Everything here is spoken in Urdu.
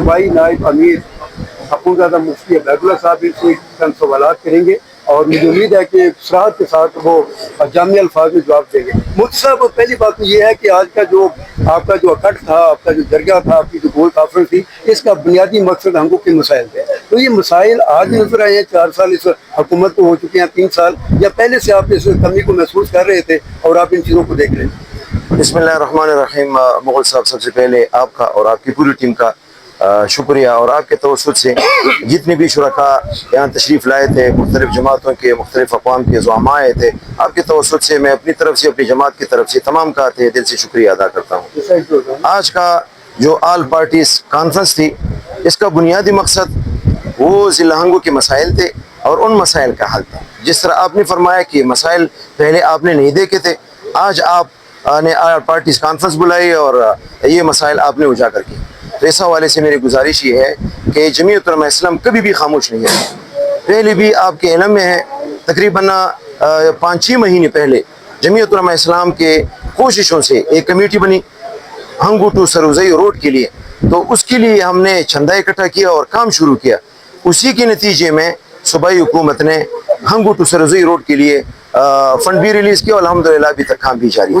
صوبائی نائب امیر حکومت مفتی عبیداللہ صاحب سے چند سوالات کریں گے اور مجھے امید ہے کہ صراحت کے ساتھ وہ جامع الفاظ میں جواب دیں گے۔ مفتی صاحب، پہلی بات تو یہ ہے کہ آج کا جو آپ کا جو اکٹ تھا، آپ کا جو درگاہ تھا، آپ کی جو گول کانفرنس تھی، اس کا بنیادی مقصد ہنگو کے مسائل تھے۔ تو یہ مسائل آج نظر آئے ہیں، 4 سال اس حکومت کو ہو چکے ہیں، 3 سال، یا پہلے سے آپ اس کمی کو محسوس کر رہے تھے اور آپ ان چیزوں کو دیکھ رہے ہیں؟ بسم اللہ الرحمن الرحیم۔ مغل صاحب، سب سے پہلے آپ کا اور آپ کی پوری ٹیم کا شکریہ، اور آپ کے توسط سے جتنے بھی شرکاء یہاں تشریف لائے تھے، مختلف جماعتوں کے، مختلف اقوام کے زعماء آئے تھے، آپ کے توسط سے میں اپنی طرف سے، اپنی جماعت کی طرف سے تمام کا تہ دل سے شکریہ ادا کرتا ہوں۔ آج کا جو آل پارٹیز کانفرنس تھی، اس کا بنیادی مقصد وہ ضلع ہنگو کے مسائل تھے اور ان مسائل کا حل تھا۔ جس طرح آپ نے فرمایا کہ یہ مسائل پہلے آپ نے نہیں دیکھے تھے، آج آپ نے آل پارٹیز کانفرنس بلائی اور یہ مسائل آپ نے اجاگر کی۔ تو اس حوالے سے میری گزارش یہ ہے کہ جمعیت علماء اسلام کبھی بھی خاموش نہیں ہے۔ پہلے بھی آپ کے علم میں ہے، تقریباً 5-6 مہینے پہلے جمعیت علماء اسلام کے کوششوں سے ایک کمیٹی بنی ہنگو ٹو سروزئی روڈ کے لیے، تو اس کے لیے ہم نے چندہ اکٹھا کیا اور کام شروع کیا۔ اسی کے نتیجے میں صوبائی حکومت نے ہنگو ٹو سروزئی روڈ کے لیے فنڈ بھی ریلیز کیا اور الحمدللہ ابھی تک کام بھی جاری ہے۔